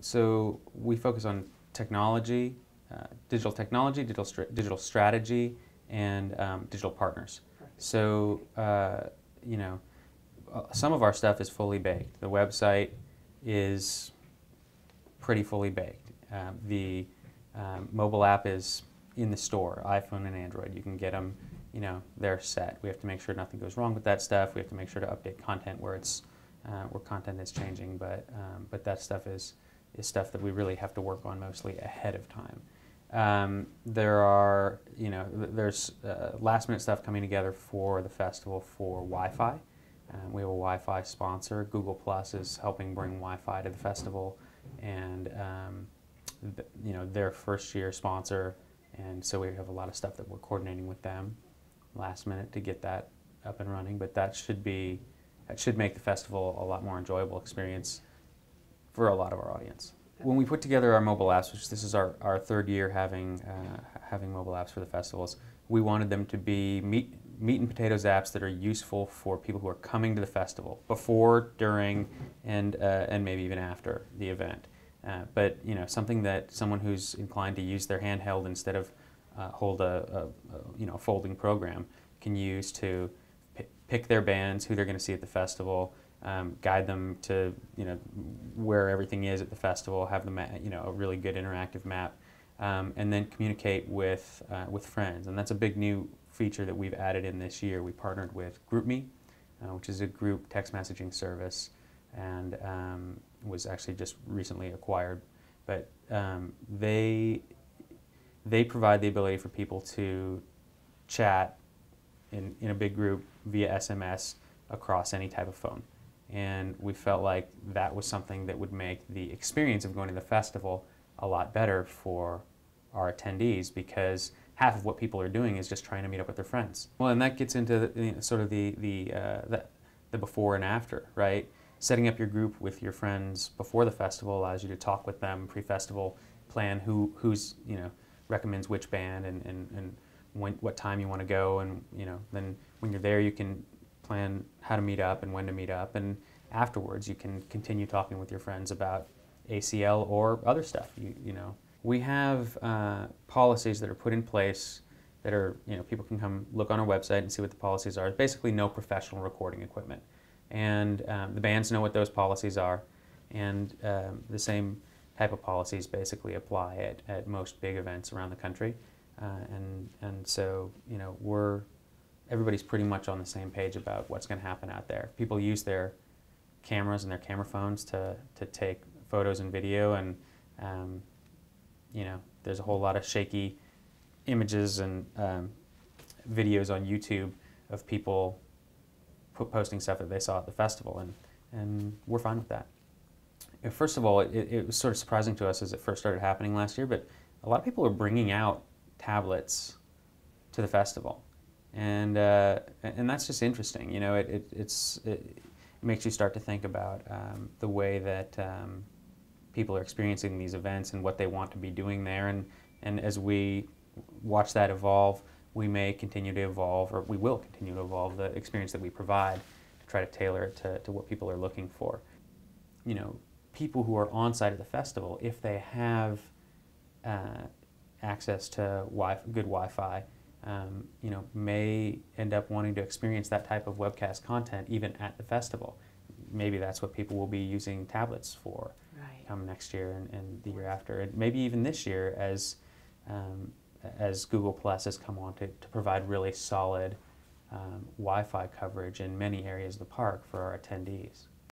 So we focus on technology, digital technology, digital strategy, and digital partners. So, you know, some of our stuff is fully baked. The website is pretty fully baked. The mobile app is in the store, iPhone and Android. You can get them, you know, they're set. We have to make sure nothing goes wrong with that stuff. We have to make sure to update content where content is changing, but that stuff is stuff that we really have to work on mostly ahead of time. There's last minute stuff coming together for the festival for Wi-Fi. We have a Wi-Fi sponsor. Google Plus is helping bring Wi-Fi to the festival, and their first year sponsor, and so we have a lot of stuff that we're coordinating with them last minute to get that up and running. But that should make the festival a lot more enjoyable experience for a lot of our audience. When we put together our mobile apps, which this is our third year having mobile apps for the festivals, we wanted them to be meat and potatoes apps that are useful for people who are coming to the festival before, during, and maybe even after the event. But something that someone who's inclined to use their handheld instead of hold a folding program can use to pick their bands, who they're going to see at the festival, guide them to where everything is at the festival, have them a really good interactive map, and then communicate with friends. And that's a big new feature that we've added in this year. We partnered with GroupMe, which is a group text messaging service, and was actually just recently acquired. But they provide the ability for people to chat in a big group via SMS across any type of phone. And we felt like that was something that would make the experience of going to the festival a lot better for our attendees, because half of what people are doing is just trying to meet up with their friends. Well, and that gets into the before and after, right? Setting up your group with your friends before the festival allows you to talk with them pre-festival, plan who's recommends which band and what time you want to go, and then when you're there you can plan how to meet up and when to meet up, and afterwards you can continue talking with your friends about ACL or other stuff. We have policies that are put in place that are, people can come look on our website and see what the policies are. Basically, no professional recording equipment, and the bands know what those policies are, and the same type of policies basically apply at most big events around the country, and so everybody's pretty much on the same page about what's going to happen out there. People use their cameras and their camera phones to take photos and video, and there's a whole lot of shaky images and videos on YouTube of people posting stuff that they saw at the festival, and we're fine with that. First of all, it was sort of surprising to us as it first started happening last year, but a lot of people are bringing out tablets to the festival. And that's just interesting. It makes you start to think about the way that people are experiencing these events and what they want to be doing there. And as we watch that evolve, we may continue to evolve, or we will continue to evolve the experience that we provide to try to tailor it to what people are looking for. People who are on site at the festival, if they have access to good Wi-Fi, may end up wanting to experience that type of webcast content even at the festival. Maybe that's what people will be using tablets for come next year and the year after, and maybe even this year as Google Plus has come on to provide really solid Wi-Fi coverage in many areas of the park for our attendees.